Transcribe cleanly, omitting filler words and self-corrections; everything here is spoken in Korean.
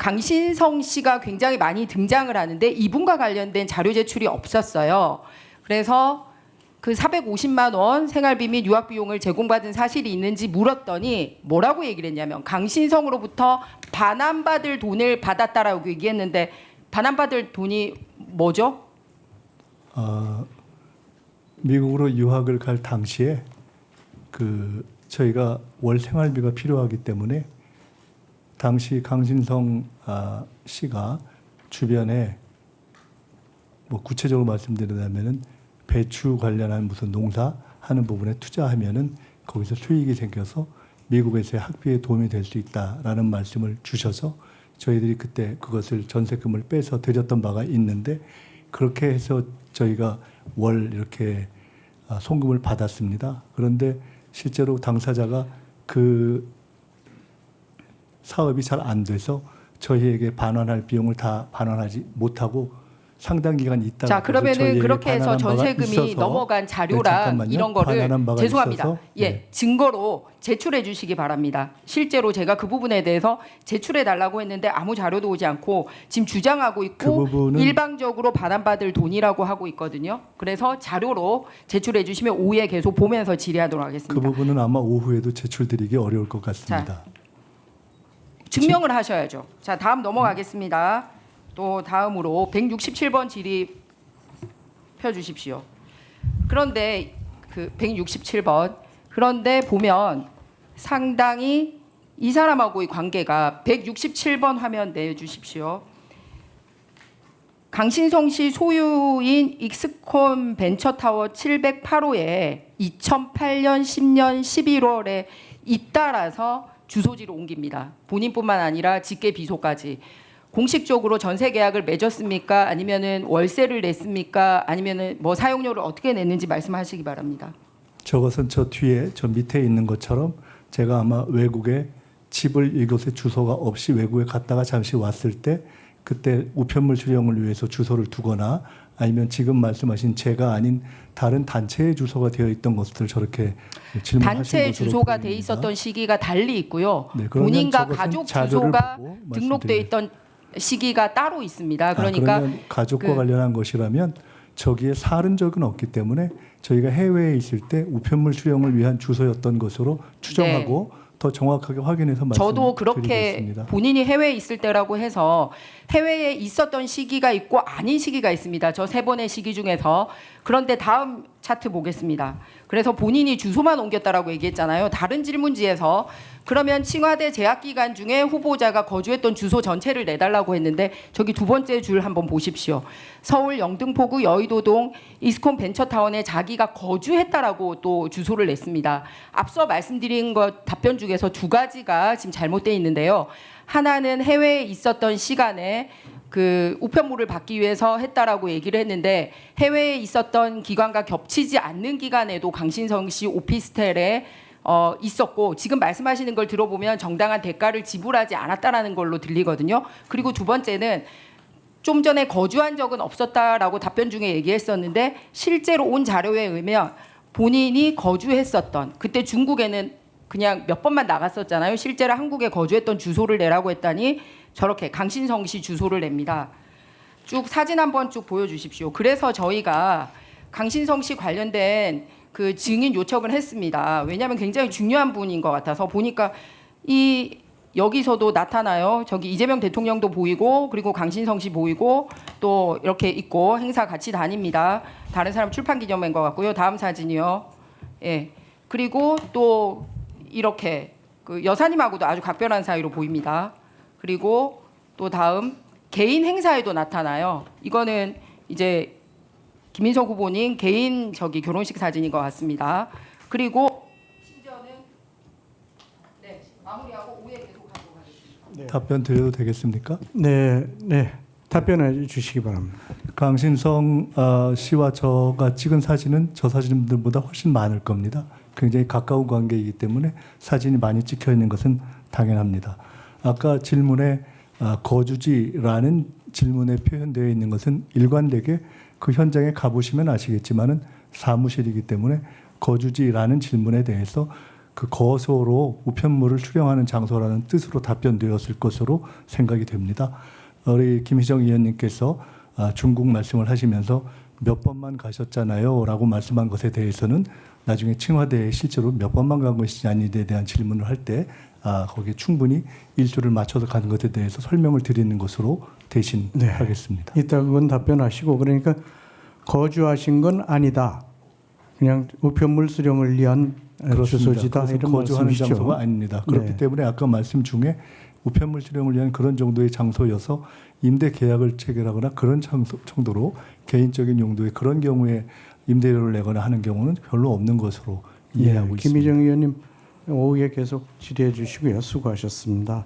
강신성 씨가 굉장히 많이 등장을 하는데 이분과 관련된 자료 제출이 없었어요. 그래서 그 450만 원 생활비 및 유학 비용을 제공받은 사실이 있는지 물었더니 뭐라고 얘기를 했냐면 강신성으로부터 반환받을 돈을 받았다라고 얘기했는데 반환받을 돈이 뭐죠? 미국으로 유학을 갈 당시에 저희가 월 생활비가 필요하기 때문에 당시 강신성 씨가 주변에 뭐 구체적으로 말씀드리자면은 배추 관련한 무슨 농사 하는 부분에 투자하면은 거기서 수익이 생겨서 미국에서의 학비에 도움이 될 수 있다라는 말씀을 주셔서 저희들이 그때 그것을 전세금을 빼서 드렸던 바가 있는데 그렇게 해서 저희가 월 이렇게 송금을 받았습니다. 그런데 실제로 당사자가 그 사업이 잘 안 돼서 저희에게 반환할 비용을 다 반환하지 못하고 상당 기간 있다가 자 그러면은 그렇게 해서 전세금이 넘어간 자료랑 네, 이런 거를 죄송합니다. 있어서, 예, 네. 증거로 제출해 주시기 바랍니다. 실제로 제가 그 부분에 대해서 제출해 달라고 했는데 아무 자료도 오지 않고 지금 주장하고 있고 일방적으로 반환받을 돈이라고 하고 있거든요. 그래서 자료로 제출해 주시면 오후에 계속 보면서 질의하도록 하겠습니다. 그 부분은 아마 오후에도 제출드리기 어려울 것 같습니다. 자, 증명을 하셔야죠. 자 다음 넘어가겠습니다. 또 다음으로 167번 질의 펴주십시오. 그런데 그 167번 그런데 보면 상당히 이 사람하고의 관계가 167번 화면 내주십시오. 강신성 씨 소유인 익스콘 벤처타워 708호에 2008년 10년 11월에 잇따라서 주소지를 옮깁니다. 본인뿐만 아니라 직계 비소까지. 공식적으로 전세 계약을 맺었습니까? 아니면은 월세를 냈습니까? 아니면은 뭐 사용료를 어떻게 냈는지 말씀하시기 바랍니다. 저것은 저 뒤에 저 밑에 있는 것처럼 제가 아마 외국에 집을 이곳에 주소가 없이 외국에 갔다가 잠시 왔을 때 그때 우편물 수령을 위해서 주소를 두거나 아니면 지금 말씀하신 제가 아닌 다른 단체의 주소가 되어 있던 것들 저렇게 질문하신 단체 것으로 주소가 보입니다. 돼 있었던 시기가 달리 있고요. 네, 그러면 본인과 저것은 가족 자료를 주소가 보고 등록돼 있던 시기가 따로 있습니다. 그러니까 그러면 가족과 관련한 것이라면 저기에 사는 적은 없기 때문에 저희가 해외에 있을 때 우편물 수령을 위한 주소였던 것으로 추정하고 더 정확하게 확인해서 저도 말씀드리겠습니다. 그렇게 본인이 해외에 있을 때라고 해서 해외에 있었던 시기가 있고 아닌 시기가 있습니다. 저 세 번의 시기 중에서. 그런데 다음 차트 보겠습니다. 그래서 본인이 주소만 옮겼다라고 얘기했잖아요. 다른 질문지에서 그러면 칭화대 재학 기간 중에 후보자가 거주했던 주소 전체를 내달라고 했는데 저기 두 번째 줄 한번 보십시오. 서울 영등포구 여의도동 이스콘 벤처타운에 자기가 거주했다라고 또 주소를 냈습니다. 앞서 말씀드린 것 답변 중에서 두 가지가 지금 잘못돼 있는데요. 하나는 해외에 있었던 시간에 그 우편물을 받기 위해서 했다라고 얘기를 했는데 해외에 있었던 기간과 겹치지 않는 기간에도 강신성 씨 오피스텔에 있었고 지금 말씀하시는 걸 들어보면 정당한 대가를 지불하지 않았다라는 걸로 들리거든요. 그리고 두 번째는 좀 전에 거주한 적은 없었다라고 답변 중에 얘기했었는데 실제로 온 자료에 의하면 본인이 거주했었던 그때 중국에는 그냥 몇 번만 나갔었잖아요. 실제로 한국에 거주했던 주소를 내라고 했더니 저렇게 강신성 씨 주소를 냅니다. 쭉 사진 한번 쭉 보여주십시오. 그래서 저희가 강신성 씨 관련된 그 증인 요청을 했습니다. 왜냐하면 굉장히 중요한 분인 것 같아서 보니까 이 여기서도 나타나요. 저기 이재명 대통령도 보이고 그리고 강신성 씨 보이고 또 이렇게 있고 행사 같이 다닙니다. 다른 사람 출판 기념회인 것 같고요. 다음 사진이요. 예. 그리고 또 이렇게 그 여사님하고도 아주 각별한 사이로 보입니다. 그리고 또 다음 개인 행사에도 나타나요. 이거는 이제 김인석 후보님 개인 저기 결혼식 사진인 것 같습니다. 그리고 심지어는 네 마무리하고 오후에 계속하도록 하겠습니다. 네. 답변 드려도 되겠습니까? 네, 네. 답변해 주시기 바랍니다. 강신성 씨와 저가 찍은 사진은 저 사진들보다 훨씬 많을 겁니다. 굉장히 가까운 관계이기 때문에 사진이 많이 찍혀 있는 것은 당연합니다. 아까 질문에 거주지라는 질문에 표현되어 있는 것은 일관되게 그 현장에 가보시면 아시겠지만은 사무실이기 때문에 거주지라는 질문에 대해서 그 거소로 우편물을 수령하는 장소라는 뜻으로 답변되었을 것으로 생각이 됩니다. 우리 김희정 의원님께서 중국 말씀을 하시면서 몇 번만 가셨잖아요 라고 말씀한 것에 대해서는 나중에 청와대에 실제로 몇 번만 간 것이지 아니냐에 대한 질문을 할 때 거기에 충분히 일조를 맞춰서 가는 것에 대해서 설명을 드리는 것으로 대신 네. 하겠습니다. 이따 그건 답변하시고 그러니까 거주하신 건 아니다. 그냥 우편물 수령을 위한 주소지다 그것은 이런 거주하는 말씀이시죠. 장소가 아닙니다. 그렇기 네. 때문에 아까 말씀 중에 우편물 수령을 위한 그런 정도의 장소여서 임대 계약을 체결하거나 그런 정도로 개인적인 용도의 그런 경우에 임대료를 내거나 하는 경우는 별로 없는 것으로 이해하고 있습니다. 김희정 의원님 오후에 계속 질의해 주시고요. 수고하셨습니다.